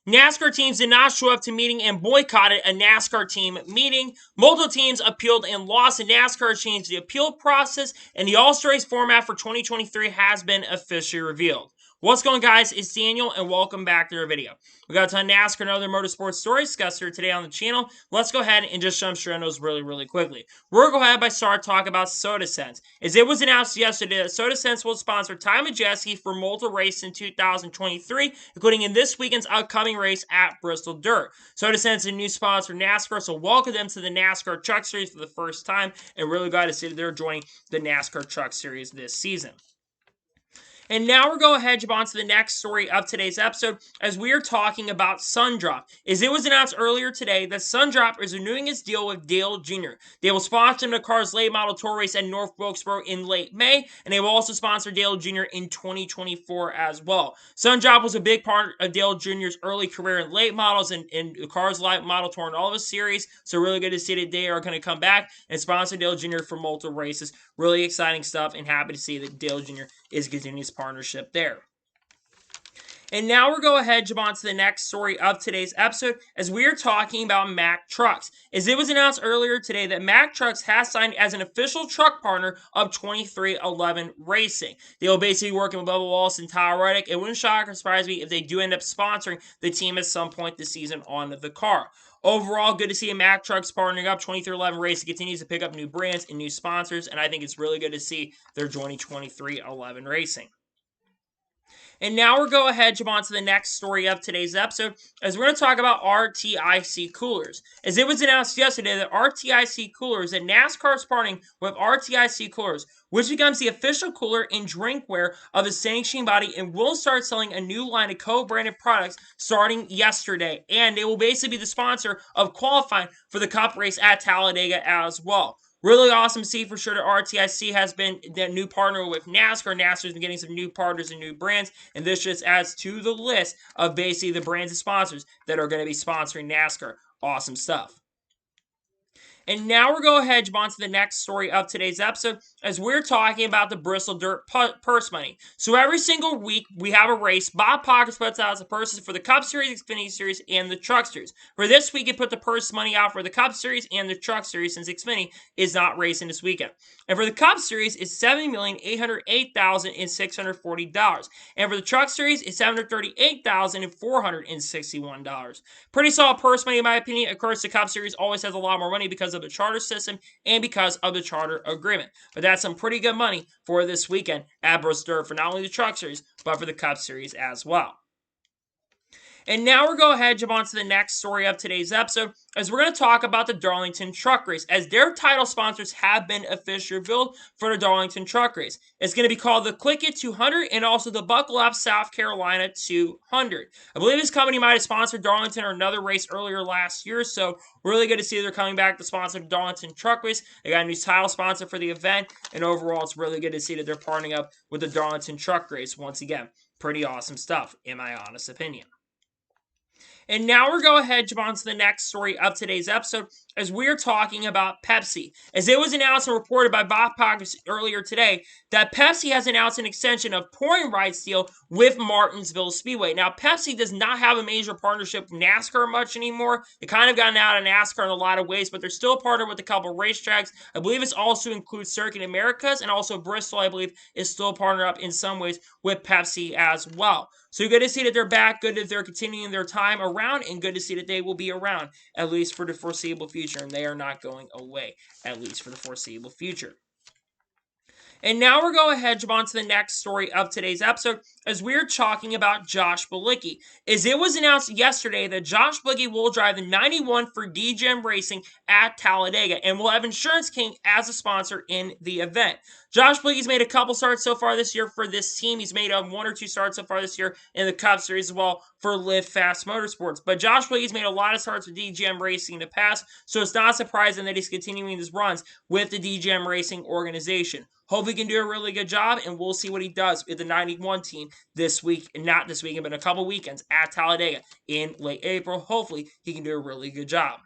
NASCAR teams did not show up to meeting and boycotted a NASCAR team meeting. Multiple teams appealed and lost, and NASCAR changed the appeal process, and the All-Star Race format for 2023 has been officially revealed. What's going on, guys? It's Daniel, and welcome back to our video. We got a ton of NASCAR and other motorsports stories discussed here today on the channel. Let's go ahead and just jump straight on those really quickly. We're going to go ahead by start talking about SodaSense, as it was announced yesterday that SodaSense will sponsor Ty Majeski for multiple races in 2023, including in this weekend's upcoming race at Bristol Dirt. SodaSense is a new sponsor for NASCAR, so welcome them to the NASCAR Truck Series for the first time, and really glad to see that they're joining the NASCAR Truck Series this season. And now we're going to head on to the next story of today's episode, as we are talking about Sundrop. As it was announced earlier today that Sundrop is renewing its deal with Dale Jr. They will sponsor the car's late model tour race at North Wilkesboro in late May, and they will also sponsor Dale Jr. in 2024 as well. Sundrop was a big part of Dale Jr.'s early career in late models and the car's late model tour and all of his series, so really good to see that they are going to come back and sponsor Dale Jr. for multiple races. Really exciting stuff, and happy to see that Dale Jr. is continuing his partnership there. And now we're going ahead, jump on to the next story of today's episode, as we are talking about Mack Trucks. As it was announced earlier today that Mack Trucks has signed as an official truck partner of 2311 Racing. They will basically be working with Bubba Wallace and Tyler Reddick. It wouldn't shock or surprise me if they do end up sponsoring the team at some point this season on the car. Overall, good to see Mack Trucks partnering up. 2311 Racing continues to pick up new brands and new sponsors, and I think it's really good to see they're joining 2311 Racing. And now we're going ahead, jump on to the next story of today's episode, as we're going to talk about RTIC Coolers. As it was announced yesterday that RTIC Coolers, that NASCAR is partnering with RTIC Coolers, which becomes the official cooler and drinkware of the sanctioning body, and will start selling a new line of co-branded products starting yesterday. And they will basically be the sponsor of qualifying for the Cup race at Talladega as well. Really awesome to see for sure that RTIC has been the new partner with NASCAR. NASCAR's been getting some new partners and new brands, and this just adds to the list of basically the brands and sponsors that are going to be sponsoring NASCAR. Awesome stuff. And now we're going ahead, jump on to the next story of today's episode, as we're talking about the Bristol Dirt purse money. So every single week, we have a race. Bob Pockets puts out the purses for the Cup Series, Xfinity Series, and the Truck Series. For this week, it put the purse money out for the Cup Series and the Truck Series, since Xfinity is not racing this weekend. And for the Cup Series, it's $70,808,640. And for the Truck Series, it's $738,461. Pretty solid purse money, in my opinion. Of course, the Cup Series always has a lot more money because of the charter system and because of the charter agreement. But that's some pretty good money for this weekend at Bristol Dirt for not only the Truck Series, but for the Cup Series as well. And now we're going ahead, jump on to the next story of today's episode, as we're going to talk about the Darlington Truck Race, as their title sponsors have been officially revealed for the Darlington Truck Race. It's going to be called the Click It 200 and also the Buckle Up South Carolina 200. I believe this company might have sponsored Darlington or another race earlier last year, so really good to see they're coming back to sponsor the Darlington Truck Race. They got a new title sponsor for the event, and overall, it's really good to see that they're partnering up with the Darlington Truck Race once again. Pretty awesome stuff, in my honest opinion. And now we're going ahead, jump on to the next story of today's episode, as we're talking about Pepsi. As it was announced and reported by Bob Pockets earlier today, that Pepsi has announced an extension of pouring rights deal with Martinsville Speedway. Now, Pepsi does not have a major partnership with NASCAR much anymore. They kind of gotten out of NASCAR in a lot of ways, but they're still partnered with a couple racetracks. I believe it also includes Circuit Americas, and also Bristol, I believe, is still partnered up in some ways with Pepsi as well. So good to see that they're back, good that they're continuing their time around, and good to see that they will be around, at least for the foreseeable future, and they are not going away, at least for the foreseeable future. And now we're going ahead, jump on to the next story of today's episode, as we're talking about Josh Bilicki. As it was announced yesterday that Josh Bilicki will drive the 91 for DGM Racing at Talladega, and will have Insurance King as a sponsor in the event. Josh Bilicki's made a couple starts so far this year for this team. He's made one or two starts so far this year in the Cup Series as well for Live Fast Motorsports. But Josh Bilicki's made a lot of starts with DGM Racing in the past, so it's not surprising that he's continuing his runs with the DGM Racing organization. Hopefully he can do a really good job, and we'll see what he does with the 91 team this week, not this weekend, but in a couple weekends at Talladega in late April. Hopefully he can do a really good job.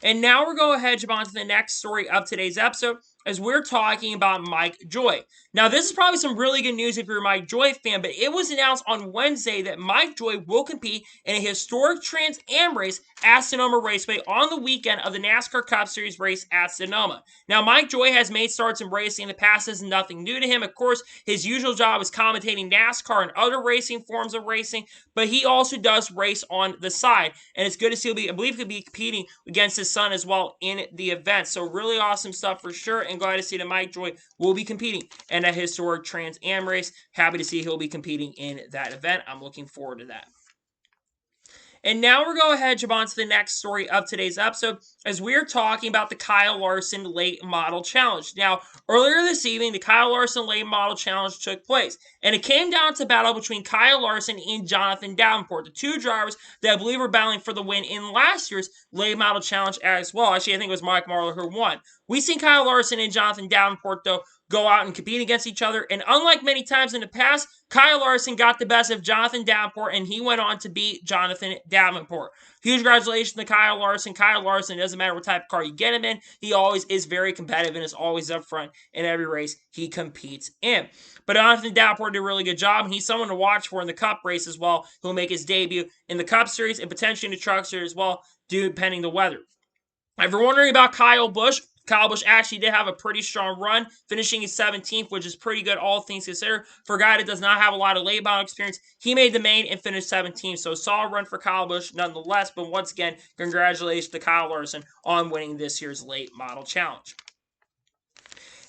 And now we're going ahead, jump on to the next story of today's episode, as we're talking about Mike Joy. Now, this is probably some really good news if you're a Mike Joy fan, but it was announced on Wednesday that Mike Joy will compete in a historic Trans Am race at Sonoma Raceway on the weekend of the NASCAR Cup Series race at Sonoma. Now, Mike Joy has made starts in racing in the past. This is nothing new to him. Of course, his usual job is commentating NASCAR and other racing forms of racing, but he also does race on the side, and it's good to see I believe he'll be competing against his son as well in the event. So really awesome stuff for sure, and glad to see that Mike Joy will be competing in a historic Trans Am race. Happy to see he'll be competing in that event. I'm looking forward to that. And now we're going ahead, jump on to the next story of today's episode, as we're talking about the Kyle Larson Late Model Challenge. Now, earlier this evening, the Kyle Larson Late Model Challenge took place, and it came down to battle between Kyle Larson and Jonathan Davenport, the two drivers that I believe were battling for the win in last year's Late Model Challenge as well. Actually, I think it was Mike Marlar who won. We've seen Kyle Larson and Jonathan Davenport, though, go out and compete against each other, and unlike many times in the past, Kyle Larson got the best of Jonathan Davenport, and he went on to beat Jonathan Davenport. Huge congratulations to Kyle Larson. Kyle Larson, doesn't matter what type of car you get him in, he always is very competitive and is always up front in every race he competes in. But Jonathan Davenport did a really good job, and he's someone to watch for in the Cup race as well, who'll make his debut in the Cup Series and potentially in the Truck Series as well, depending the weather. If you're wondering about Kyle Busch actually did have a pretty strong run, finishing in 17th, which is pretty good, all things considered. For a guy that does not have a lot of late model experience, he made the main and finished 17th. So, solid run for Kyle Busch nonetheless. But once again, congratulations to Kyle Larson on winning this year's late model challenge.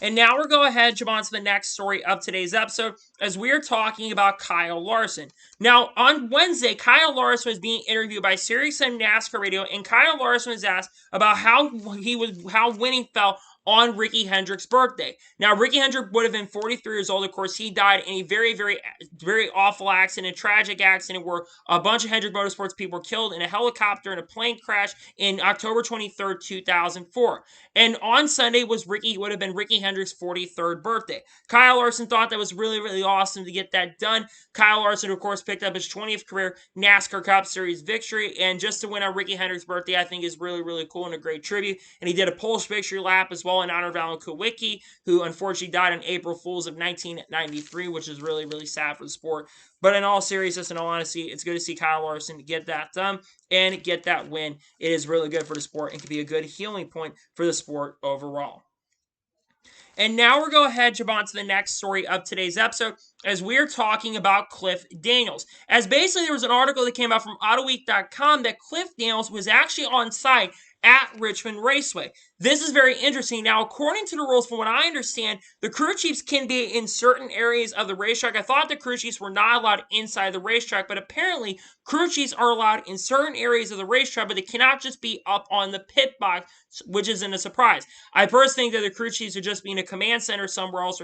And now we're going ahead and jump on to the next story of today's episode, as we're talking about Kyle Larson. Now, on Wednesday, Kyle Larson was being interviewed by SiriusXM NASCAR Radio, and Kyle Larson was asked about how winning felt on Ricky Hendrick's birthday. Now, Ricky Hendrick would have been 43 years old. Of course, he died in a very, very, very awful accident, tragic accident where a bunch of Hendrick Motorsports people were killed in a helicopter in a plane crash in October 23rd, 2004. And on Sunday would have been Ricky Hendrick's 43rd birthday. Kyle Larson thought that was really, really awesome to get that done. Kyle Larson, of course, picked up his 20th career NASCAR Cup Series victory, and just to win on Ricky Hendrick's birthday, I think is really, really cool and a great tribute. And he did a Polish victory lap as well in honor of Alan Kulwicki, who unfortunately died on April Fools of 1993, which is really, really sad for the sport. But in all seriousness and all honesty, it's good to see Kyle Larson get that done and get that win. It is really good for the sport and can be a good healing point for the sport overall. And now we're going ahead and jump on to the next story of today's episode, as we're talking about Cliff Daniels. As basically there was an article that came out from AutoWeek.com that Cliff Daniels was actually on site at Richmond Raceway. This is very interesting. Now, according to the rules, from what I understand, the crew chiefs can be in certain areas of the racetrack. I thought the crew chiefs were not allowed inside the racetrack, but apparently crew chiefs are allowed in certain areas of the racetrack, but they cannot just be up on the pit box, which isn't a surprise. I personally think that the crew chiefs would just be in a command center somewhere else,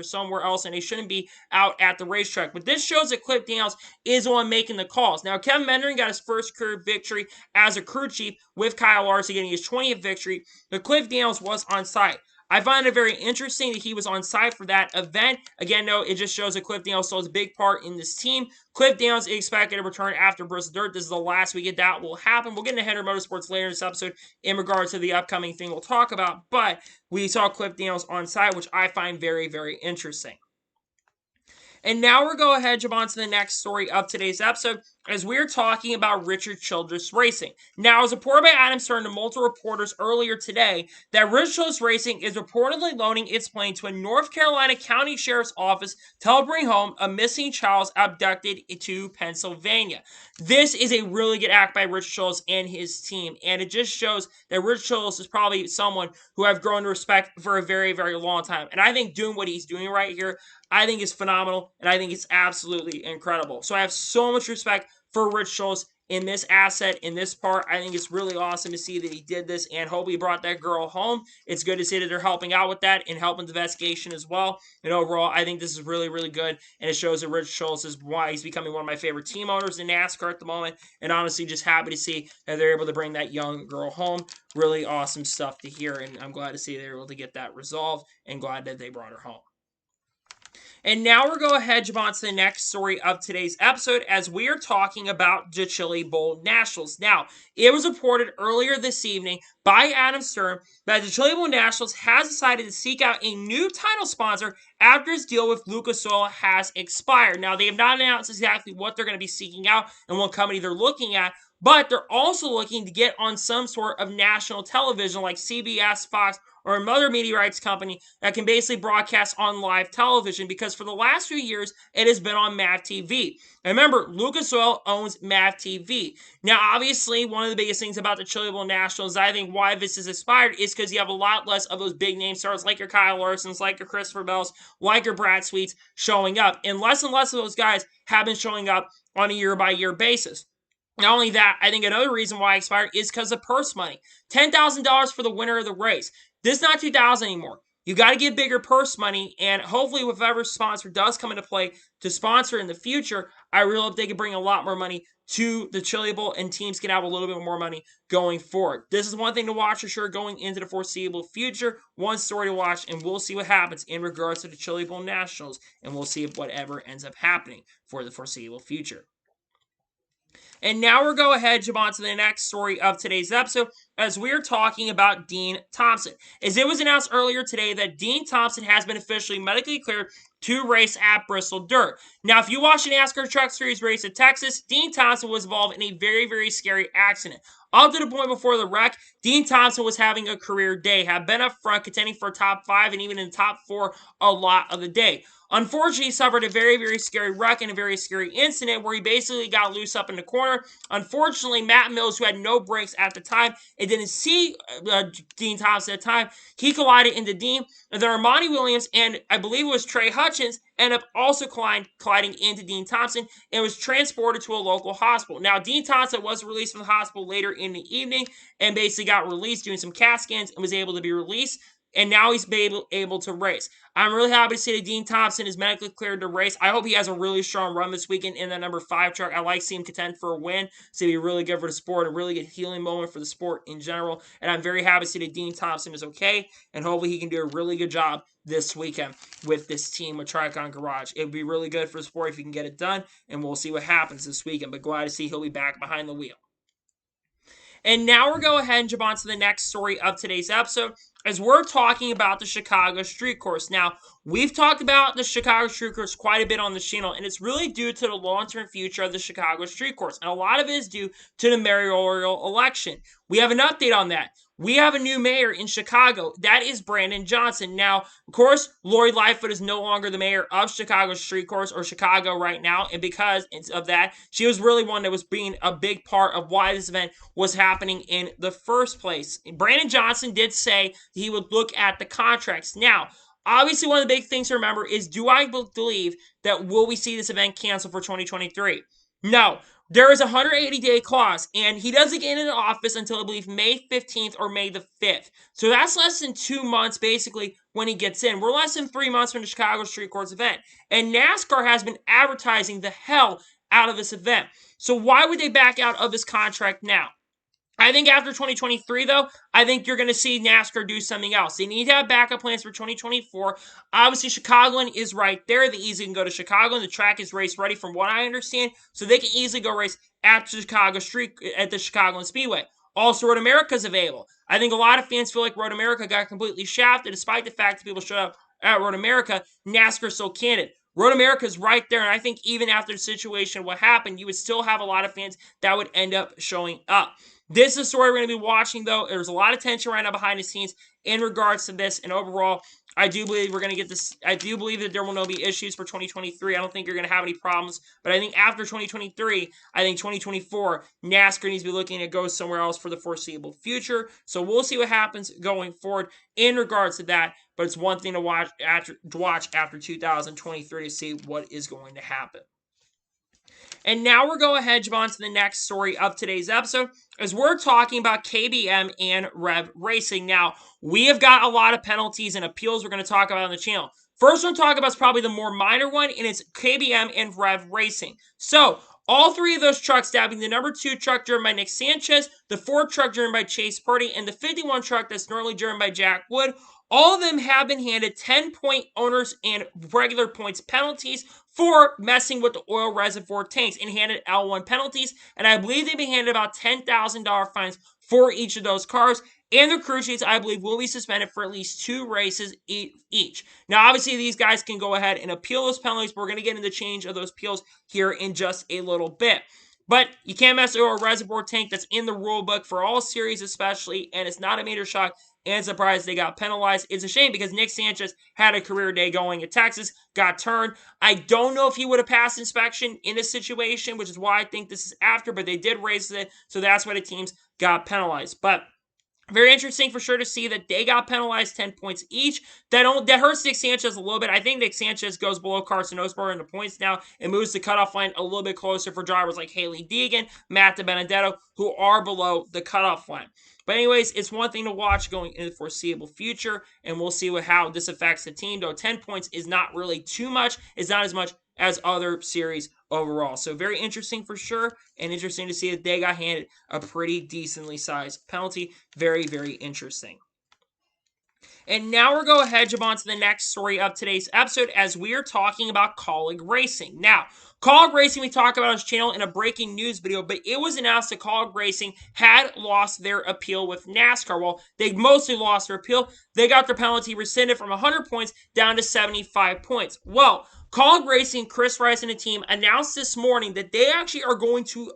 and they shouldn't be out at the racetrack. But this shows that Cliff Daniels is the one making the calls. Now, Kevin Meendering got his first career victory as a crew chief with Kyle Larson getting his 20th victory, but Cliff Daniels was on site. I find it very interesting that he was on site for that event. Again, no, it just shows that Cliff Daniels still has a big part in this team. Cliff Daniels is expected to return after Bristol Dirt. This is the last weekend that will happen. We'll get into Hendrick Motorsports later in this episode in regards to the upcoming thing we'll talk about, but we saw Cliff Daniels on site, which I find very, very interesting. And now we're going ahead and jump on to the next story of today's episode, as we're talking about Richard Childress Racing. Now, as reported by Adam Stern and multiple reporters earlier today, that Richard Childress Racing is reportedly loaning its plane to a North Carolina County Sheriff's Office to help bring home a missing child abducted to Pennsylvania. This is a really good act by Richard Childress and his team, and it just shows that Richard Childress is probably someone who I've grown to respect for a very, very long time. And I think doing what he's doing right here, I think is phenomenal, and I think it's absolutely incredible. So I have so much respect for Rich Childress in this asset, in this part. I think it's really awesome to see that he did this, and hope he brought that girl home. It's good to see that they're helping out with that and helping the investigation as well. And overall, I think this is really, really good, and it shows that Rich Childress is why he's becoming one of my favorite team owners in NASCAR at the moment, and honestly, just happy to see that they're able to bring that young girl home. Really awesome stuff to hear, and I'm glad to see they're able to get that resolved, and glad that they brought her home. And now we're going to ahead jump on to the next story of today's episode as we are talking about the Chili Bowl Nationals. Now, it was reported earlier this evening by Adam Stern that the Chili Bowl Nationals has decided to seek out a new title sponsor after his deal with Lucas Oil has expired. Now, they have not announced exactly what they're going to be seeking out and what company they're looking at, but they're also looking to get on some sort of national television like CBS, Fox, or another media rights company that can basically broadcast on live television, because for the last few years, it has been on MAV TV. And remember, Lucas Oil owns MAV TV. Now, obviously, one of the biggest things about the Chili Bowl Nationals, I think why this is expired, is because you have a lot less of those big name stars like your Kyle Larsons, like your Christopher Bells, like your Brad Sweets showing up. And less of those guys have been showing up on a year-by-year basis. Not only that, I think another reason why it expired is because of purse money. $10,000 for the winner of the race. This is not 2000 anymore. You got to get bigger purse money, and hopefully, whatever sponsor does come into play to sponsor in the future, I really hope they can bring a lot more money to the Chili Bowl, and teams can have a little bit more money going forward. This is one thing to watch for sure going into the foreseeable future. One story to watch, and we'll see what happens in regards to the Chili Bowl Nationals, and we'll see if whatever ends up happening for the foreseeable future. And now we're going ahead jump on to the next story of today's episode as we're talking about Dean Thompson. As it was announced earlier today that Dean Thompson has been officially medically cleared to race at Bristol Dirt. Now, if you watch the NASCAR Truck Series race at Texas, Dean Thompson was involved in a very, very scary accident. Up to the point before the wreck, Dean Thompson was having a career day, had been up front contending for top 5 and even in the top 4 a lot of the day. Unfortunately, he suffered a very, very scary wreck and a very scary incident where he basically got loose up in the corner. Unfortunately, Matt Mills, who had no brakes at the time and didn't see Dean Thompson at the time, he collided into Dean. And then Armani Williams and I believe it was Trey Hutchins ended up also colliding into Dean Thompson and was transported to a local hospital. Now, Dean Thompson was released from the hospital later in the evening and basically got released doing some CAT scans and was able to be released. And now he's able to race. I'm really happy to see that Dean Thompson is medically cleared to race. I hope he has a really strong run this weekend in that number 5 truck. I like seeing him contend for a win. So it'd be really good for the sport, a really good healing moment for the sport in general. And I'm very happy to see that Dean Thompson is okay. And hopefully he can do a really good job this weekend with this team with Tricon Garage. It would be really good for the sport if he can get it done. And we'll see what happens this weekend. But glad to see he'll be back behind the wheel. And now we're going ahead and jump on to the next story of today's episode as we're talking about the Chicago Street Course. Now, we've talked about the Chicago Street Course quite a bit on the channel, and it's really due to the long-term future of the Chicago Street Course. And a lot of it is due to the mayoral election. We have an update on that. We have a new mayor in Chicago. That is Brandon Johnson. Now, of course, Lori Lightfoot is no longer the mayor of Chicago Street Course or Chicago right now. And because of that, she was really one that was being a big part of why this event was happening in the first place. Brandon Johnson did say he would look at the contracts. Now, obviously, one of the big things to remember is, do I believe that will we see this event canceled for 2023? No. There is a 180-day clause, and he doesn't get into office until, I believe, May 15th or May the 5th. So that's less than 2 months, basically, when he gets in. We're less than 3 months from the Chicago Street Course event. And NASCAR has been advertising the hell out of this event. So why would they back out of this contract now? I think after 2023, though, I think you're going to see NASCAR do something else. They need to have backup plans for 2024. Obviously, Chicagoland is right there. They easily can go to Chicago, and the track is race ready from what I understand. So they can easily go race at the Chicagoland Speedway. Also, Road America is available. I think a lot of fans feel like Road America got completely shafted, despite the fact that people showed up at Road America. NASCAR is so candid. Road America is right there, and I think even after the situation, what happened, you would still have a lot of fans that would end up showing up. This is a story we're going to be watching, though. There's a lot of tension right now behind the scenes in regards to this. And overall, I do believe we're going to get this. I do believe that there will not be issues for 2023. I don't think you're going to have any problems. But I think after 2023, I think 2024, NASCAR needs to be looking to go somewhere else for the foreseeable future. So we'll see what happens going forward in regards to that. But it's one thing to watch after 2023 to see what is going to happen. And now we're going ahead jump on to the next story of today's episode as we're talking about KBM and Rev Racing. Now, we have got a lot of penalties and appeals we're going to talk about on the channel. First one to talk about is probably the more minor one, and it's KBM and Rev Racing. So, all 3 of those trucks, that being the number 2 truck driven by Nick Sanchez, the 4 truck driven by Chase Purdy, and the 51 truck that's normally driven by Jack Wood, all of them have been handed 10-point owners and regular points penalties for messing with the oil reservoir tanks and handed L1 penalties. And I believe they've been handed about $10,000 fines for each of those cars. And the crew chiefs, I believe, will be suspended for at least 2 races each. Now, obviously, these guys can go ahead and appeal those penalties, but we're going to get into the change of those appeals here in just a little bit. But you can't mess with a reservoir tank that's in the rule book for all series especially, and it's not a major shock and surprised they got penalized. It's a shame because Nick Sanchez had a career day going at Texas, got turned. I don't know if he would have passed inspection in this situation, which is why I think this is after, but they did raise it, so that's why the teams got penalized. But very interesting for sure to see that they got penalized 10 points each. That hurts Nick Sanchez a little bit. I think Nick Sanchez goes below Carson Osborne in the points now and moves the cutoff line a little bit closer for drivers like Haley Deegan, Matt DiBenedetto, who are below the cutoff line. But anyways, it's one thing to watch going into the foreseeable future, and we'll see how this affects the team. Though 10 points is not really too much. It's not as much as other series overall. So very interesting for sure, and interesting to see that they got handed a pretty decently sized penalty. Very, very interesting. And now we're going to ahead, jump on to the next story of today's episode as we are talking about Kaulig Racing. Now, Kaulig Racing, we talked about on his channel in a breaking news video, but it was announced that Kaulig Racing had lost their appeal with NASCAR. Well, they mostly lost their appeal. They got their penalty rescinded from 100 points down to 75 points. Well, Kaulig Racing, Chris Rice and the team announced this morning that they actually are going to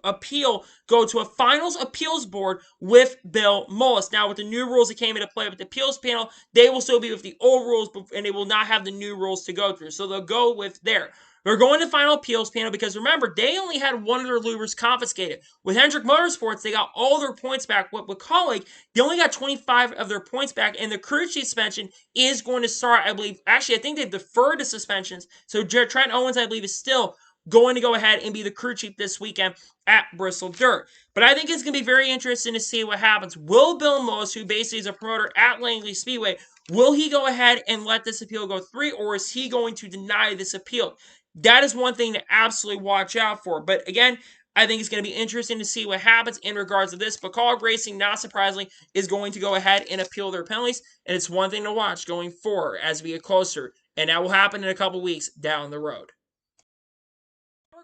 go to a finals appeals board with Bill Mullis. Now, with the new rules that came into play with the appeals panel, they will still be with the old rules, and they will not have the new rules to go through. So they'll go with They're going to final appeals panel because remember, they only had one of their lubers confiscated. With Hendrick Motorsports, they got all their points back. With Kaulig, they only got 25 of their points back, and the crew chief suspension is going to start, I believe. Actually, I think they've deferred the suspensions. So Trent Owens, I believe, is still going to go ahead and be the crew chief this weekend at Bristol Dirt. But I think it's going to be very interesting to see what happens. Will Bill Mullis, who basically is a promoter at Langley Speedway, will he go ahead and let this appeal go through, or is he going to deny this appeal? That is one thing to absolutely watch out for. But again, I think it's going to be interesting to see what happens in regards to this. But Kaulig Racing, not surprisingly, is going to go ahead and appeal their penalties. And it's one thing to watch going forward as we get closer. And that will happen in a couple weeks down the road.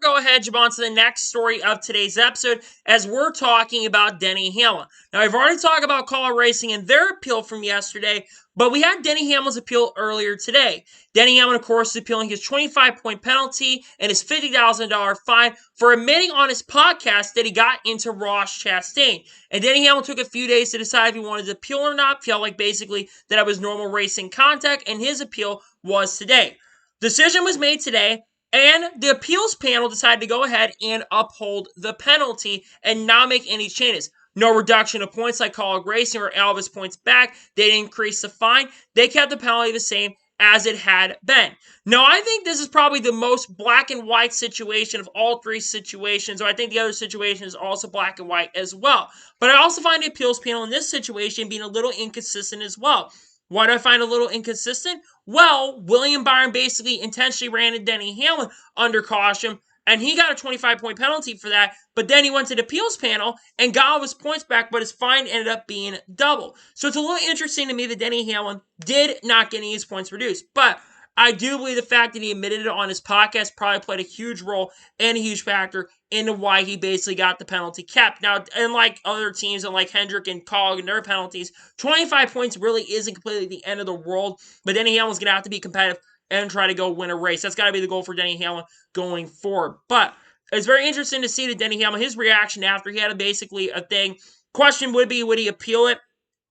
Go ahead, jump on to the next story of today's episode as we're talking about Denny Hamlin. Now, I've already talked about Kaulig Racing and their appeal from yesterday, but we had Denny Hamlin's appeal earlier today. Denny Hamlin, of course, is appealing his 25-point penalty and his $50,000 fine for admitting on his podcast that he got into Ross Chastain. And Denny Hamlin took a few days to decide if he wanted to appeal or not. Felt like basically that it was normal racing contact, and his appeal was today. Decision was made today. And the appeals panel decided to go ahead and uphold the penalty and not make any changes. No reduction of points like Kaulig Racing or Elvis points back. They didn't increase the fine. They kept the penalty the same as it had been. Now, I think this is probably the most black and white situation of all three situations, or I think the other situation is also black and white as well. But I also find the appeals panel in this situation being a little inconsistent as well. Why do I find a little inconsistent? Well, William Byron basically intentionally ran into Denny Hamlin under caution, and he got a 25-point penalty for that, but then he went to the appeals panel and got all his points back, but his fine ended up being double. So it's a little interesting to me that Denny Hamlin did not get any of his points reduced, but I do believe the fact that he admitted it on his podcast probably played a huge role and a huge factor into why he basically got the penalty kept. Now, unlike other teams and like Hendrick and Kaulig and their penalties, 25 points really isn't completely the end of the world, but Denny Hamlin's going to have to be competitive and try to go win a race. That's got to be the goal for Denny Hamlin going forward. But it's very interesting to see that Denny Hamlin, his reaction after he had basically a thing. Question would be, would he appeal it?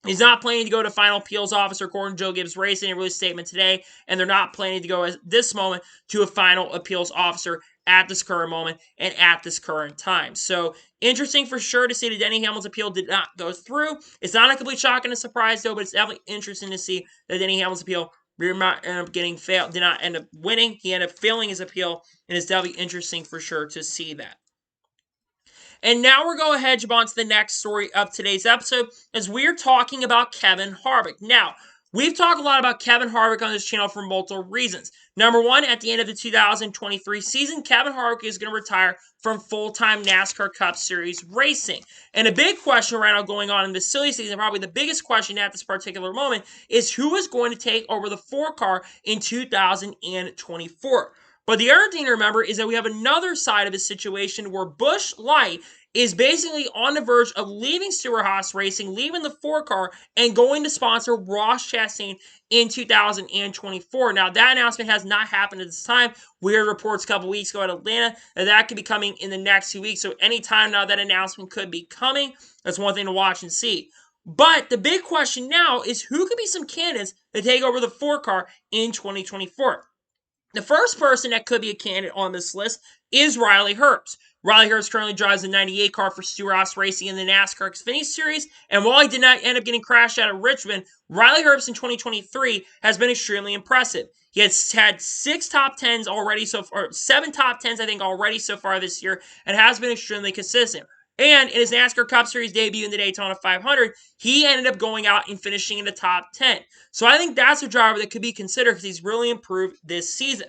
He's not planning to go to final appeals officer, according to Joe Gibbs Racing, in a release statement today, and they're not planning to go at this moment to a final appeals officer at this current moment and at this current time. So, interesting for sure to see that Denny Hamlin's appeal did not go through. It's not a complete shock and a surprise, though, but it's definitely interesting to see that Denny Hamlin's appeal did not end up winning. He ended up failing his appeal, and it's definitely interesting for sure to see that. And now we're going ahead, jump on to the next story of today's episode as we're talking about Kevin Harvick. Now, We've talked a lot about Kevin Harvick on this channel for multiple reasons. Number one, at the end of the 2023 season, Kevin Harvick is going to retire from full-time NASCAR Cup Series racing. And a big question right now going on in this silly season, probably the biggest question at this particular moment, is who is going to take over the 4-car in 2024. But the other thing to remember is that we have another side of the situation where Busch Light is basically on the verge of leaving Stewart-Haas Racing, leaving the 4-car, and going to sponsor Ross Chastain in 2024. Now, that announcement has not happened at this time. We heard reports a couple weeks ago at Atlanta that could be coming in the next 2 weeks. So anytime now that announcement could be coming. That's one thing to watch and see. But the big question now is who could be some candidates to take over the 4-car in 2024. The first person that could be a candidate on this list is Riley Herbst. Riley Herbst currently drives the 98 car for Stewart-Haas Racing in the NASCAR Xfinity Series, and while he did not end up getting crashed out of Richmond, Riley Herbst in 2023 has been extremely impressive. He has had 6 top 10s already so far, 7 top 10s I think already so far this year, and has been extremely consistent. And in his NASCAR Cup Series debut in the Daytona 500, he ended up going out and finishing in the top 10. So I think that's a driver that could be considered because he's really improved this season.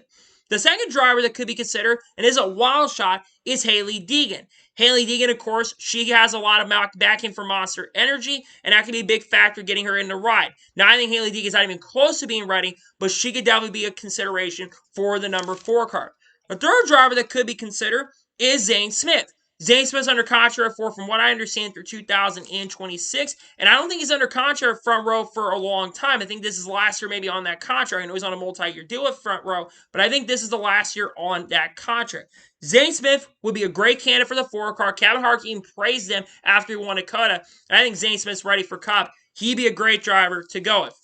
The second driver that could be considered, and is a wild shot, is Hailie Deegan. Hailie Deegan, of course, she has a lot of backing from Monster Energy, and that could be a big factor getting her in the ride. Now, I think Hailie Deegan's not even close to being ready, but she could definitely be a consideration for the number 4 car. The third driver that could be considered is Zane Smith. Zane Smith's under contract for, from what I understand, through 2026, and I don't think he's under contract front row for a long time. I think this is last year maybe on that contract. I know he's on a multi-year deal with front row, but I think this is the last year on that contract. Zane Smith would be a great candidate for the 4-car. Kevin Harvick even praised him after he won a Dakota. I think Zane Smith's ready for Cup. He'd be a great driver to go with.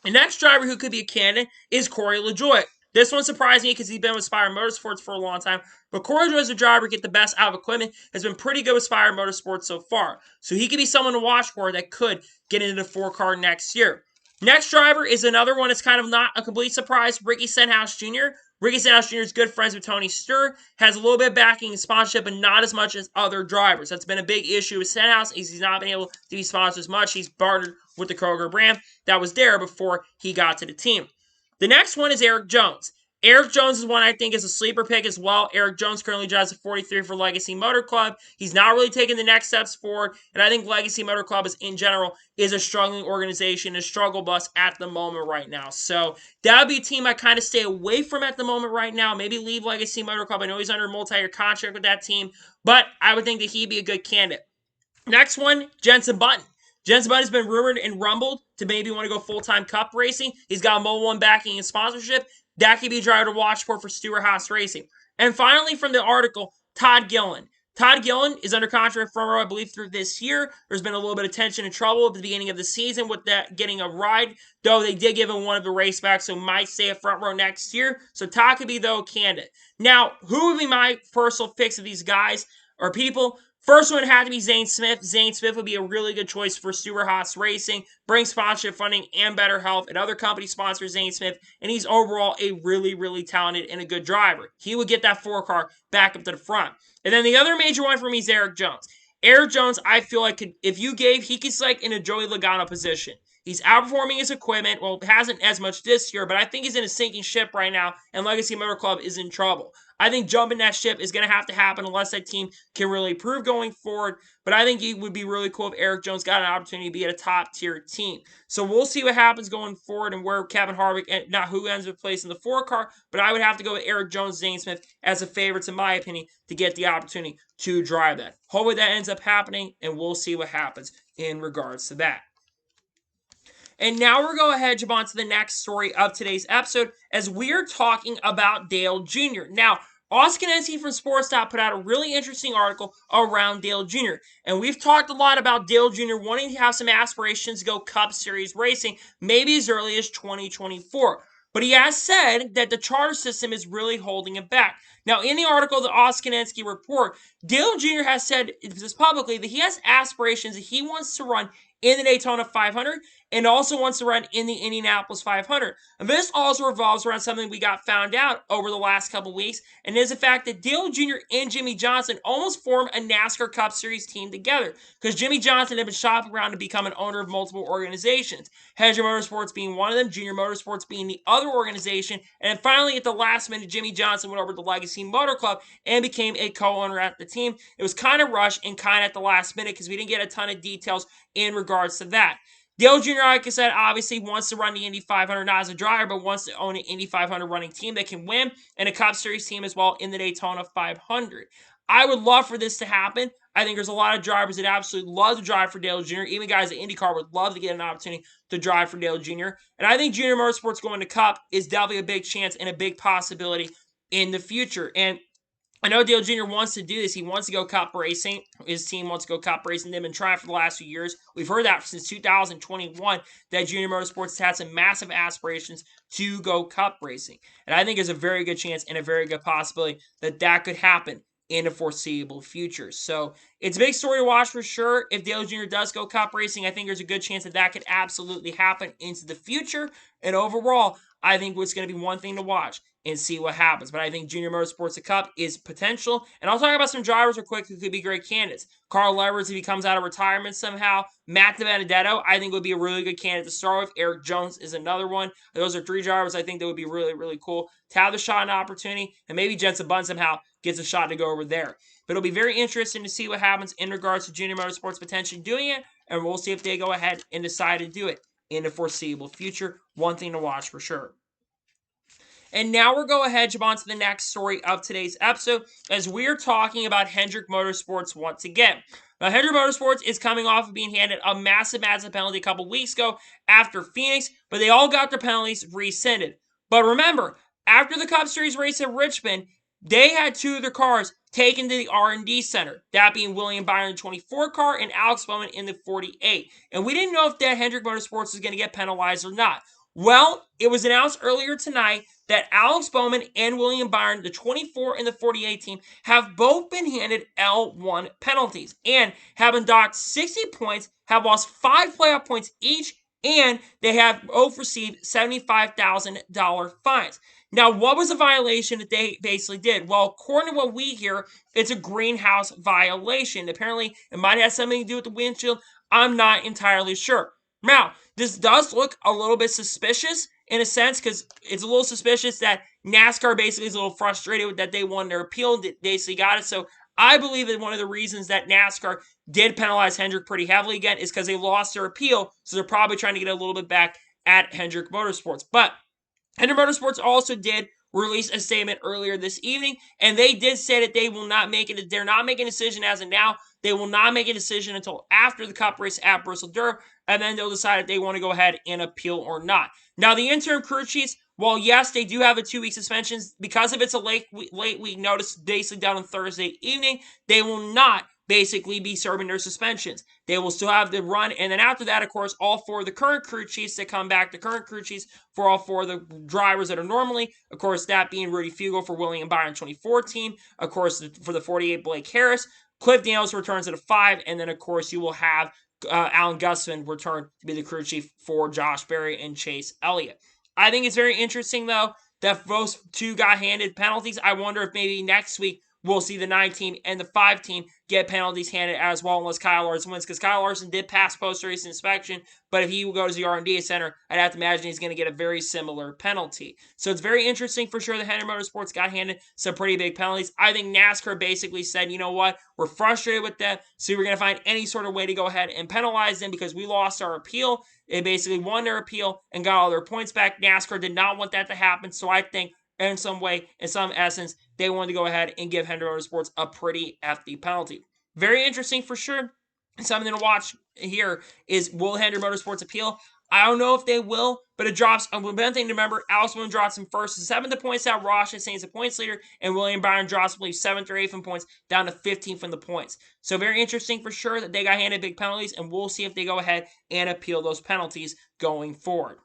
The next driver who could be a candidate is Corey LaJoie. This one surprised me because he's been with Spire Motorsports for a long time. But Corey LaJoie as a driver, get the best out of equipment, has been pretty good with Spire Motorsports so far. So he could be someone to watch for that could get into the 4-car next year. Next driver is another one that's kind of not a complete surprise, Ricky Stenhouse Jr. Ricky Stenhouse Jr. is good friends with Tony Stewart, has a little bit of backing and sponsorship, but not as much as other drivers. That's been a big issue with Stenhouse. He's not been able to be sponsored as much. He's partnered with the Kroger brand that was there before he got to the team. The next one is Eric Jones. Eric Jones is one I think is a sleeper pick as well. Eric Jones currently drives a 43 for Legacy Motor Club. He's not really taking the next steps forward, and I think Legacy Motor Club in general is a struggling organization, a struggle bus at the moment right now. So that would be a team I kind of stay away from at the moment right now. Maybe leave Legacy Motor Club. I know he's under a multi-year contract with that team, but I would think that he'd be a good candidate. Next one, Jenson Button. Jenson Button has been rumored and rumbled to maybe want to go full-time Cup racing. He's got Mobil 1 backing and sponsorship. That could be a driver to watch for Stewart-Haas Racing. And finally, from the article, Todd Gilliland. Todd Gilliland is under contract front row, I believe, through this year. There's been a little bit of tension and trouble at the beginning of the season with that getting a ride, though they did give him one of the race backs, so might stay at front row next year. So Todd could be, though, a candidate. Now, who would be my personal picks of these guys or people? First one had to be Zane Smith. Zane Smith would be a really good choice for Stewart-Haas Racing, bring sponsorship funding and better health. Another company sponsors Zane Smith, and he's overall a really, really talented and a good driver. He would get that 4-car back up to the front. And then the other major one for me is Eric Jones. Eric Jones, I feel like he's like in a Joey Logano position. He's outperforming his equipment. Well, hasn't as much this year, but I think he's in a sinking ship right now, and Legacy Motor Club is in trouble. I think jumping that ship is going to have to happen unless that team can really improve going forward. But I think it would be really cool if Eric Jones got an opportunity to be at a top-tier team. So we'll see what happens going forward and where Kevin Harvick, not who ends up placing the 4-car, but I would have to go with Eric Jones, Zane Smith as a favorites, in my opinion, to get the opportunity to drive that. Hopefully that ends up happening, and we'll see what happens in regards to that. And now we're going to head jump on to the next story of today's episode as we're talking about Dale Jr. Now, Austin Kensey from Sports.com put out a really interesting article around Dale Jr. And we've talked a lot about Dale Jr. wanting to have some aspirations to go Cup Series racing, maybe as early as 2024. But he has said that the charter system is really holding him back. Now, in the article, the Oskininsky report, Dale Jr. has said this publicly that he has aspirations that he wants to run in the Daytona 500 and also wants to run in the Indianapolis 500. And this also revolves around something we got found out over the last couple weeks, and is the fact that Dale Jr. and Jimmy Johnson almost formed a NASCAR Cup Series team together, because Jimmy Johnson had been shopping around to become an owner of multiple organizations, Hedger Motorsports being one of them, Junior Motorsports being the other organization, and finally at the last minute, Jimmy Johnson went over to Legacy Motor Club and became a co-owner at the team. It was kind of rushed and kind of at the last minute because we didn't get a ton of details in regards to that. Dale Jr., like I said, obviously wants to run the Indy 500 not as a driver, but wants to own an Indy 500 running team that can win, and a Cup Series team as well in the Daytona 500. I would love for this to happen. I think there's a lot of drivers that absolutely love to drive for Dale Jr. Even guys at IndyCar would love to get an opportunity to drive for Dale Jr. And I think Junior Motorsports going to Cup is definitely a big chance and a big possibility in the future. And I know Dale Jr. wants to do this. He wants to go Cup racing. His team wants to go Cup racing. They've been trying for the last few years. We've heard that since 2021 that Junior Motorsports has had some massive aspirations to go Cup racing. And I think there's a very good chance and a very good possibility that that could happen in the foreseeable future. So it's a big story to watch for sure. If Dale Jr. does go Cup racing, I think there's a good chance that that could absolutely happen into the future. And overall, I think it's going to be one thing to watch and see what happens. But I think Junior Motorsports a Cup is potential. And I'll talk about some drivers real quick who could be great candidates. Carl Edwards, if he comes out of retirement somehow. Matt DiBenedetto, I think would be a really good candidate to start with. Eric Jones is another one. Those are three drivers I think that would be really, really cool to have the shot and opportunity. And maybe Jensen Button somehow gets a shot to go over there. But it'll be very interesting to see what happens in regards to Junior Motorsports potentially doing it. And we'll see if they go ahead and decide to do it in the foreseeable future. One thing to watch for sure. And now we're going to jump on to the next story of today's episode, as we're talking about Hendrick Motorsports once again. Now, Hendrick Motorsports is coming off of being handed a massive penalty a couple weeks ago after Phoenix, but they all got their penalties rescinded. But remember, after the Cup Series race at Richmond, they had two of their cars taken to the R&D Center, that being William Byron in the 24 car and Alex Bowman in the 48. And we didn't know if that Hendrick Motorsports was going to get penalized or not. Well, it was announced earlier tonight that Alex Bowman and William Byron, the 24 and the 48 team, have both been handed L1 penalties and have been docked 60 points, have lost 5 playoff points each, and they have both received $75,000 fines. Now, what was the violation that they basically did? Well, according to what we hear, it's a greenhouse violation. Apparently, it might have something to do with the windshield. I'm not entirely sure. Now, this does look a little bit suspicious in a sense, because it's a little suspicious that NASCAR basically is a little frustrated that they won their appeal and basically got it. So I believe that one of the reasons that NASCAR did penalize Hendrick pretty heavily again is because they lost their appeal. So they're probably trying to get a little bit back at Hendrick Motorsports. But Hendrick Motorsports also did release a statement earlier this evening, and they did say that they will not make it. They're not making a decision as of now. They will not make a decision until after the Cup race at Bristol Durham, and then they'll decide if they want to go ahead and appeal or not. Now, the interim crew chiefs, well, yes, they do have a 2-week suspension. Because if it's a late week notice, basically done on Thursday evening, they will not basically be serving their suspensions. They will still have the run, and then after that, of course, all four of the current crew chiefs that come back, the current crew chiefs for all four of the drivers that are normally, of course, that being Rudy Fugle for William Byron 24 team, of course, for the 48, Blake Harris, Cliff Daniels returns at a 5, and then, of course, you will have Alan Gustafson return to be the crew chief for Josh Berry and Chase Elliott. I think it's very interesting, though, that those two got handed penalties. I wonder if maybe next week we'll see the 9 team and the 5 team get penalties handed as well, unless Kyle Larson wins, because Kyle Larson did pass post-race inspection, but if he goes to the R&D Center, I'd have to imagine he's going to get a very similar penalty. So it's very interesting for sure that Hendrick Motorsports got handed some pretty big penalties. I think NASCAR basically said, you know what, we're frustrated with that, so we're going to find any sort of way to go ahead and penalize them because we lost our appeal. They basically won their appeal and got all their points back. NASCAR did not want that to happen, so I think in some way, in some essence, they wanted to go ahead and give Hendrick Motorsports a pretty hefty penalty. Very interesting for sure. Something to watch here is, will Hendrick Motorsports appeal? I don't know if they will, but it drops. One thing to remember, Alex Bowman drops him first to 7th in points out. Ross Chastain's the points leader, and William Byron drops, I believe, 7th or 8th in points, down to 15th in the points. So very interesting for sure that they got handed big penalties, and we'll see if they go ahead and appeal those penalties going forward.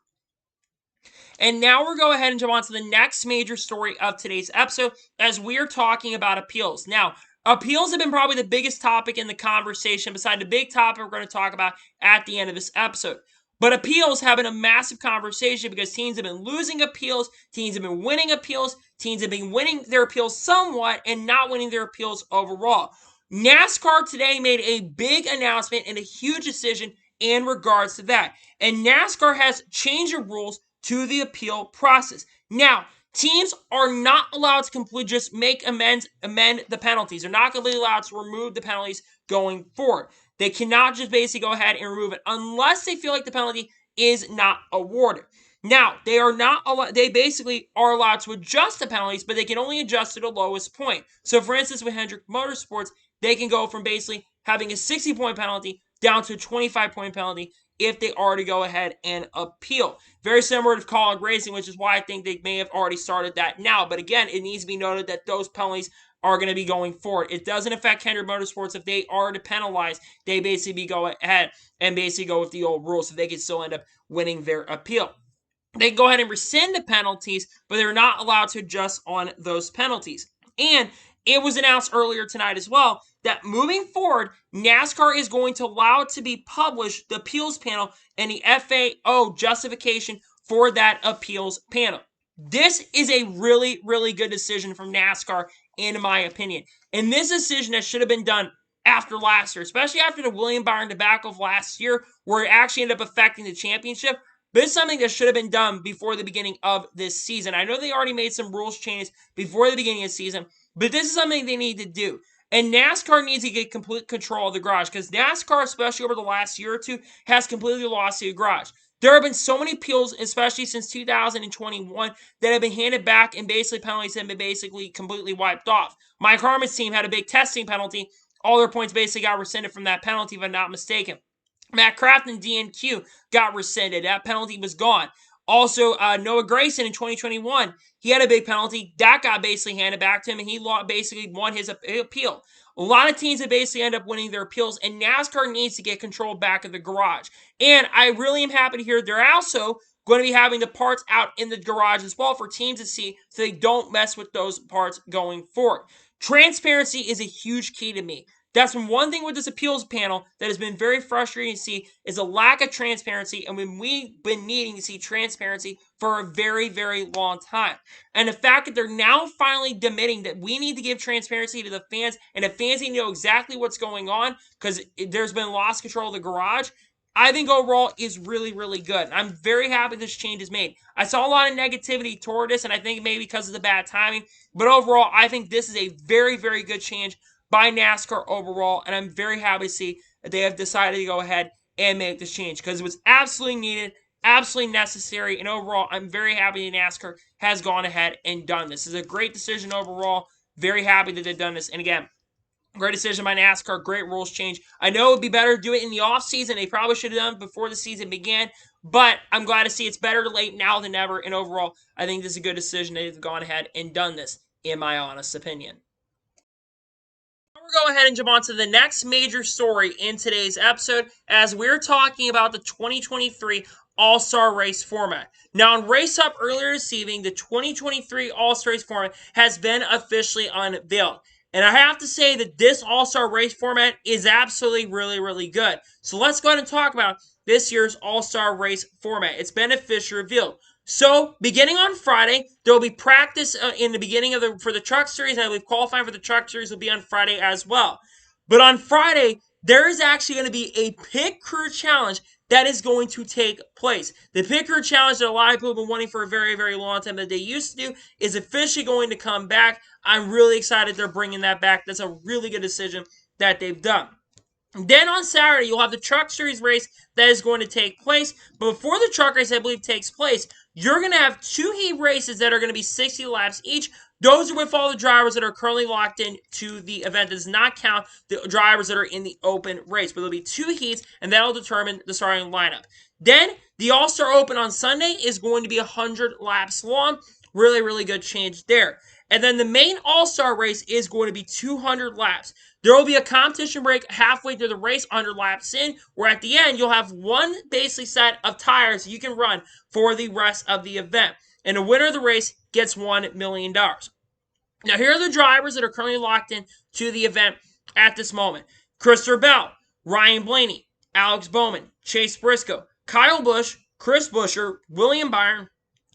And now we're going ahead and jump on to the next major story of today's episode, as we're talking about appeals. Now, appeals have been probably the biggest topic in the conversation, beside the big topic we're going to talk about at the end of this episode. But appeals have been a massive conversation because teams have been losing appeals, teams have been winning appeals, teams have been winning their appeals somewhat and not winning their appeals overall. NASCAR today made a big announcement and a huge decision in regards to that. And NASCAR has changed the rules to the appeal process. Now, teams are not allowed to completely just amend the penalties. They're not completely allowed to remove the penalties going forward. They cannot just basically go ahead and remove it unless they feel like the penalty is not awarded. Now, they are not allowed, they basically are allowed to adjust the penalties, but they can only adjust to the lowest point. So, for instance, with Hendrick Motorsports, they can go from basically having a 60-point penalty down to a 25-point penalty if they already go ahead and appeal. Very similar to College Racing, which is why I think they may have already started that now. But again, it needs to be noted that those penalties are going to be going forward. It doesn't affect Hendrick Motorsports. If they are to penalize, they basically go ahead and basically go with the old rules, so they can still end up winning their appeal. They can go ahead and rescind the penalties, but they're not allowed to adjust on those penalties. And it was announced earlier tonight as well that moving forward, NASCAR is going to allow it to be published, the appeals panel, and the FAO justification for that appeals panel. This is a really, really good decision from NASCAR, in my opinion. And this decision that should have been done after last year, especially after the William Byron debacle of last year, where it actually ended up affecting the championship. But it's something that should have been done before the beginning of this season. I know they already made some rules changes before the beginning of the season, but this is something they need to do. And NASCAR needs to get complete control of the garage because NASCAR, especially over the last year or two, has completely lost the garage. There have been so many appeals, especially since 2021, that have been handed back and basically penalties have been basically completely wiped off. Mike Harmon's team had a big testing penalty. All their points basically got rescinded from that penalty, if I'm not mistaken. Matt Craft and DNQ got rescinded. That penalty was gone. Also, Noah Gragson in 2021, he had a big penalty. That got basically handed back to him, and he basically won his appeal. A lot of teams have basically end up winning their appeals, and NASCAR needs to get control back of the garage. And I really am happy to hear they're also going to be having the parts out in the garage as well for teams to see so they don't mess with those parts going forward. Transparency is a huge key to me. That's been one thing with this appeals panel that has been very frustrating to see is a lack of transparency, and when we've been needing to see transparency for a very, very long time. And the fact that they're now finally admitting that we need to give transparency to the fans, and the fans need to know exactly what's going on because there's been lost control of the garage, I think overall is really, really good. I'm very happy this change is made. I saw a lot of negativity toward this, and I think maybe because of the bad timing, but overall, I think this is a very, very good change by NASCAR overall, and I'm very happy to see that they have decided to go ahead and make this change because it was absolutely needed, absolutely necessary, and overall, I'm very happy that NASCAR has gone ahead and done this. This is a great decision overall. Very happy that they've done this, and again, great decision by NASCAR, great rules change. I know it would be better to do it in the offseason. They probably should have done it before the season began, but I'm glad to see it's better late now than never, and overall, I think this is a good decision. They've gone ahead and done this, in my honest opinion. We'll go ahead and jump on to the next major story in today's episode as we're talking about the 2023 All-Star Race format. Now, on Race Up earlier this evening, the 2023 All-Star Race format has been officially unveiled. And I have to say that this All-Star Race format is absolutely really, really good. So let's go ahead and talk about this year's All-Star Race format. It's been officially revealed. So, beginning on Friday, there will be practice in the beginning of for the Truck Series, and I believe qualifying for the Truck Series will be on Friday as well. But on Friday, there is actually going to be a Pit Crew Challenge that is going to take place. The Pit Crew Challenge that a lot of people have been wanting for a very, very long time that they used to do is officially going to come back. I'm really excited they're bringing that back. That's a really good decision that they've done. Then on Saturday, you'll have the Truck Series race that is going to take place. But before the truck race, I believe, takes place, you're going to have two heat races that are going to be 60 laps each. Those are with all the drivers that are currently locked in to the event. That does not count the drivers that are in the open race. But there'll be two heats, and that'll determine the starting lineup. Then, the All-Star Open on Sunday is going to be 100 laps long. Really, really good change there. And then the main All-Star race is going to be 200 laps. There will be a competition break halfway through the race, 100 laps in, where at the end, you'll have one basically set of tires you can run for the rest of the event. And the winner of the race gets $1 million. Now, here are the drivers that are currently locked in to the event at this moment. Christopher Bell, Ryan Blaney, Alex Bowman, Chase Briscoe, Kyle Busch, Chris Buescher, William Byron,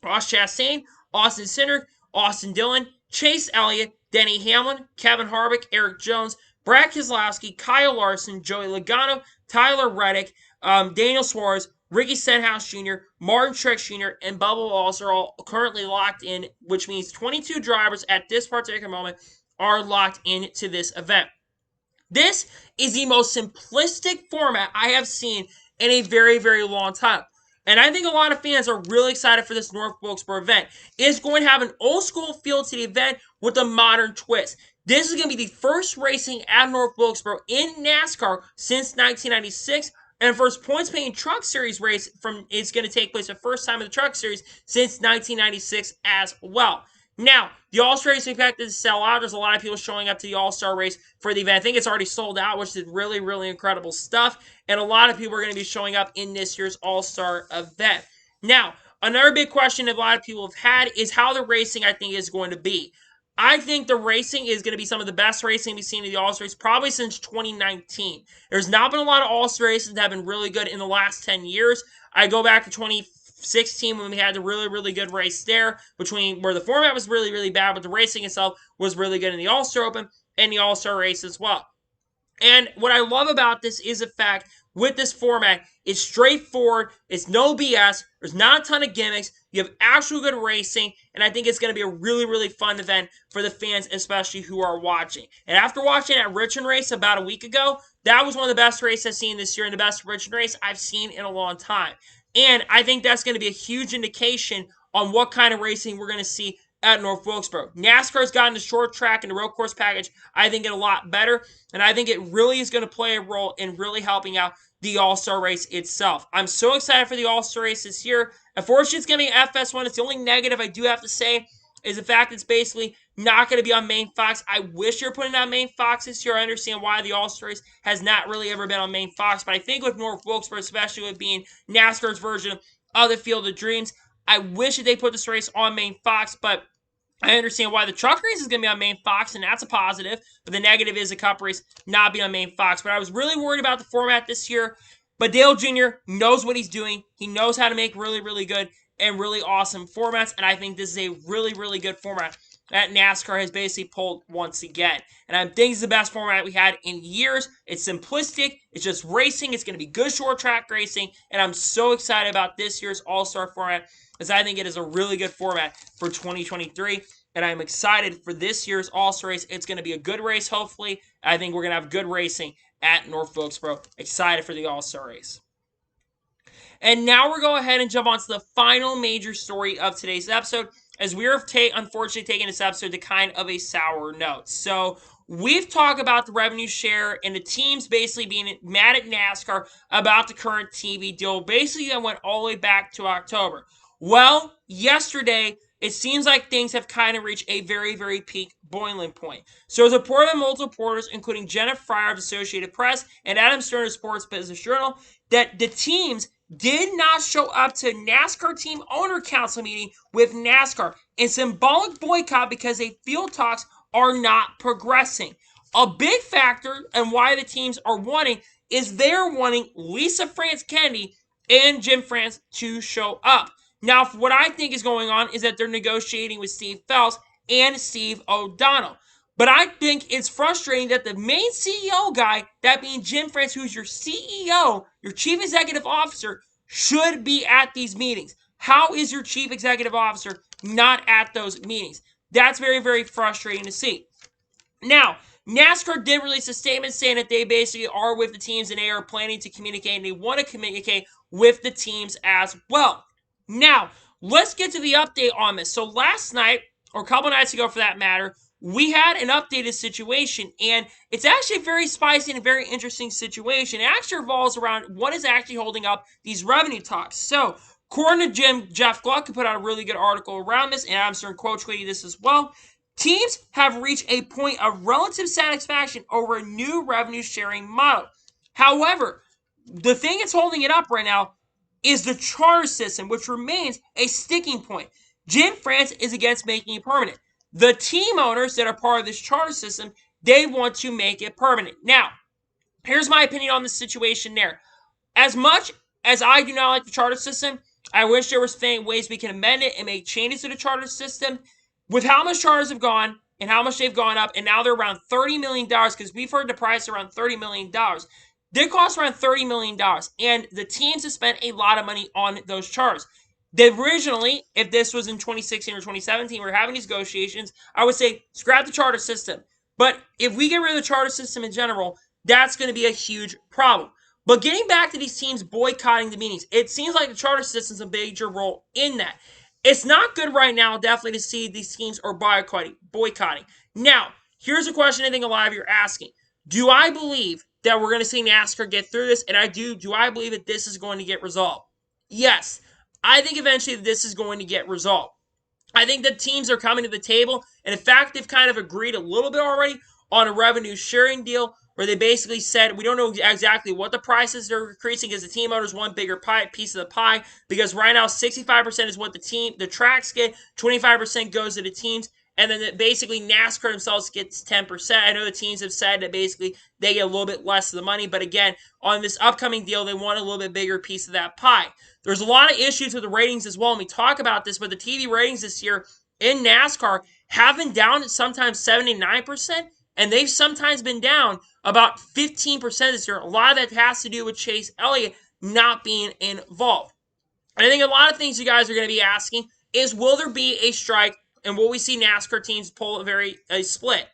Ross Chastain, Austin Cindric, Austin Dillon, Chase Elliott, Denny Hamlin, Kevin Harvick, Eric Jones, Brad Keselowski, Kyle Larson, Joey Logano, Tyler Reddick, Daniel Suarez, Ricky Stenhouse Jr., Martin Truex Jr., and Bubba Wallace are all currently locked in, which means 22 drivers at this particular moment are locked into this event. This is the most simplistic format I have seen in a very, very long time. And I think a lot of fans are really excited for this North Wilkesboro event. It's going to have an old school feel to the event with a modern twist. This is going to be the first racing at North Wilkesboro in NASCAR since 1996. And first points paying truck series race it's going to take place the first time in the truck series since 1996 as well. Now, the All-Star race is expected to sell out. There's a lot of people showing up to the All-Star race for the event. I think it's already sold out, which is really, really incredible stuff. And a lot of people are going to be showing up in this year's All-Star event. Now, another big question that a lot of people have had is how the racing, I think, is going to be. I think the racing is going to be some of the best racing we've seen in the All-Star race probably since 2019. There's not been a lot of All-Star races that have been really good in the last 10 years. I go back to 2016 when we had the really, really good race there between where the format was really, really bad, but the racing itself was really good in the All-Star Open and the All-Star race as well. And what I love about this is the fact with this format, it's straightforward, it's no BS, there's not a ton of gimmicks, you have actual good racing, and I think it's going to be a really, really fun event for the fans, especially who are watching. And after watching that Richmond race about a week ago, that was one of the best races I've seen this year and the best Richmond race I've seen in a long time. And I think that's going to be a huge indication on what kind of racing we're going to see at North Wilkesboro. NASCAR's gotten the short track and the road course package, I think, a lot better, and I think it really is going to play a role in really helping out the All-Star race itself. I'm so excited for the All-Star race this year. Unfortunately, it's going to be FS1. It's the only negative I do have to say is the fact it's basically not going to be on Main Fox. I wish you were putting it on Main Fox this year. I understand why the All-Star race has not really ever been on Main Fox, but I think with North Wilkesboro, especially with being NASCAR's version of the Field of Dreams, I wish that they put this race on Main Fox, but I understand why the truck race is going to be on Main Fox, and that's a positive, but the negative is the Cup race not being on Main Fox. But I was really worried about the format this year, but Dale Jr. knows what he's doing. He knows how to make really, really good and really awesome formats, and I think this is a really, really good format that NASCAR has basically pulled once again. And I think it's the best format we had in years. It's simplistic. It's just racing. It's going to be good short track racing, and I'm so excited about this year's All-Star format because I think it is a really good format for 2023. And I'm excited for this year's All-Star race. It's going to be a good race, hopefully. I think we're going to have good racing at North Wilkesboro. Excited for the All-Star race. And now we're going ahead and jump on to the final major story of today's episode, as we are unfortunately taking this episode to kind of a sour note. So we've talked about the revenue share and the teams basically being mad at NASCAR about the current TV deal. Basically, that went all the way back to October. Well, yesterday, it seems like things have kind of reached a very, very peak boiling point. So it's reported by multiple reporters, including Jenna Fryer of Associated Press and Adam Stern of Sports Business Journal, that the teams did not show up to NASCAR Team Owner Council meeting with NASCAR in symbolic boycott because they feel talks are not progressing. A big factor and why the teams are wanting is they're wanting Lisa France Kennedy and Jim France to show up. Now, what I think is going on is that they're negotiating with Steve Phelps and Steve O'Donnell. But I think it's frustrating that the main CEO guy, that being Jim France, who's your CEO, your Chief Executive Officer, should be at these meetings. How is your Chief Executive Officer not at those meetings? That's very, very frustrating to see. Now, NASCAR did release a statement saying that they basically are with the teams and they are planning to communicate and they want to communicate with the teams as well. Now, let's get to the update on this. So last night, or a couple nights ago for that matter, we had an updated situation, and it's actually a very spicy and a very interesting situation. It actually revolves around what is actually holding up these revenue talks. So, according to Jeff Gluck, who put out a really good article around this, and I'm starting to quote tweeting this as well, teams have reached a point of relative satisfaction over a new revenue sharing model. However, the thing that's holding it up right now is the charter system, which remains a sticking point. Jim France is against making it permanent. The team owners that are part of this charter system, they want to make it permanent. Now, here's my opinion on the situation there. As much as I do not like the charter system, I wish there was ways we can amend it and make changes to the charter system. With how much charters have gone and how much they've gone up, and now they're around $30 million, because we've heard the price around $30 million. They cost around $30 million, and the teams have spent a lot of money on those charters. They originally, if this was in 2016 or 2017, we're having these negotiations, I would say scrap the charter system. But if we get rid of the charter system in general, that's going to be a huge problem. But getting back to these teams boycotting the meetings, it seems like the charter system's a major role in that. It's not good right now, definitely, to see these teams are boycotting. Now, here's a question I think a lot of you are asking. Do I believe that we're going to see NASCAR get through this? And I do. Do I believe that this is going to get resolved? Yes. I think eventually this is going to get resolved. I think the teams are coming to the table, and in fact, they've kind of agreed a little bit already on a revenue sharing deal where they basically said we don't know exactly what the prices are increasing because the team owners want bigger piece of the pie, because right now 65% is what the tracks get, 25% goes to the teams, and then basically NASCAR themselves gets 10%. I know the teams have said that basically they get a little bit less of the money, but again, on this upcoming deal, they want a little bit bigger piece of that pie. There's a lot of issues with the ratings as well, and we talk about this, but the TV ratings this year in NASCAR have been down at sometimes 79%, and they've sometimes been down about 15% this year. A lot of that has to do with Chase Elliott not being involved. And I think a lot of things you guys are going to be asking is, will there be a strike, and will we see NASCAR teams pull a split?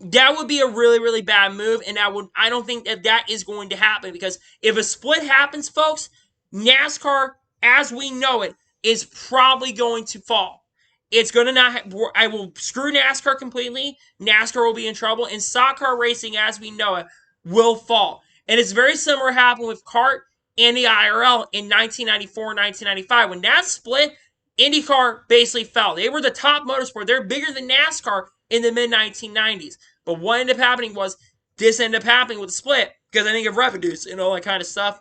That would be a really, really bad move, and I don't think that is going to happen, because if a split happens, folks, NASCAR, as we know it, is probably going to fall. It's going to not. I will screw NASCAR completely. NASCAR will be in trouble, and stock car racing, as we know it, will fall. And it's very similar to what happened with kart and the IRL in 1994 and 1995. When that split, IndyCar basically fell. They were the top motorsport. They're bigger than NASCAR in the mid 1990s. But what ended up happening was this ended up happening with the split because I think of revenues and all that kind of stuff.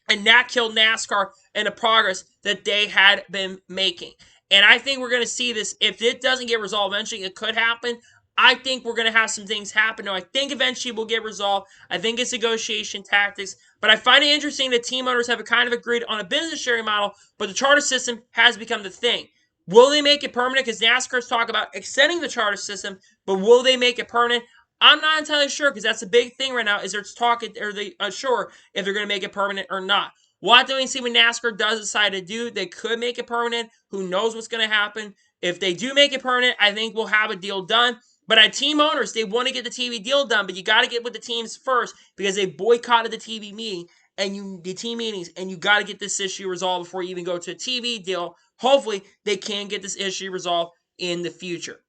And that killed NASCAR and the progress that they had been making. And I think we're going to see this. If it doesn't get resolved eventually, it could happen. I think we're going to have some things happen. Now, I think eventually we'll get resolved. I think it's negotiation tactics. But I find it interesting that team owners have kind of agreed on a business sharing model, but the charter system has become the thing. Will they make it permanent? Because NASCAR's talk about extending the charter system, but will they make it permanent? I'm not entirely sure, because that's a big thing right now. Is they're talking, are they unsure if they're going to make it permanent or not? We'll have to wait and see what NASCAR does decide to do. They could make it permanent. Who knows what's going to happen? If they do make it permanent, I think we'll have a deal done. But at team owners, they want to get the TV deal done, but you got to get with the teams first, because they boycotted the TV meeting and the team meetings, and you got to get this issue resolved before you even go to a TV deal. Hopefully, they can get this issue resolved in the future.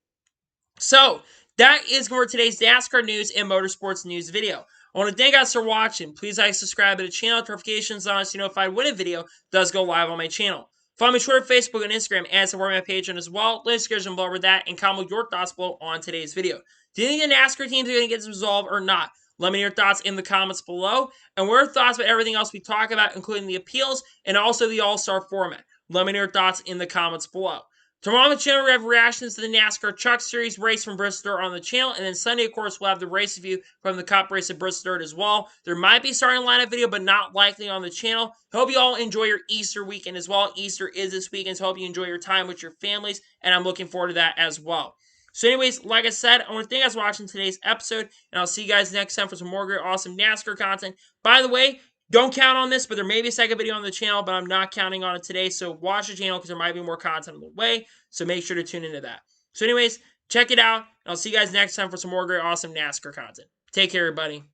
So, that is for today's NASCAR news and motorsports news video. I want to thank you guys for watching. Please like, subscribe to the channel, notifications on so you're notified when a video does go live on my channel. Follow me on Twitter, Facebook, and Instagram, and support my Patreon as well. Links description below over that, and comment your thoughts below on today's video. Do you think the NASCAR teams are going to get this resolved or not? Let me know your thoughts in the comments below. And what are your thoughts about everything else we talk about, including the appeals and also the All-Star format? Let me know your thoughts in the comments below. Tomorrow on the channel, we have reactions to the NASCAR Truck Series race from Bristol on the channel. And then Sunday, of course, we'll have the race review from the Cup race at Bristol as well. There might be a starting lineup video, but not likely on the channel. Hope you all enjoy your Easter weekend as well. Easter is this weekend, so hope you enjoy your time with your families. And I'm looking forward to that as well. So anyways, like I said, I want to thank you guys for watching today's episode. And I'll see you guys next time for some more great, awesome NASCAR content. By the way, don't count on this, but there may be a second video on the channel, but I'm not counting on it today. So watch the channel, because there might be more content on the way. So make sure to tune into that. So anyways, check it out. And I'll see you guys next time for some more great, awesome NASCAR content. Take care, everybody.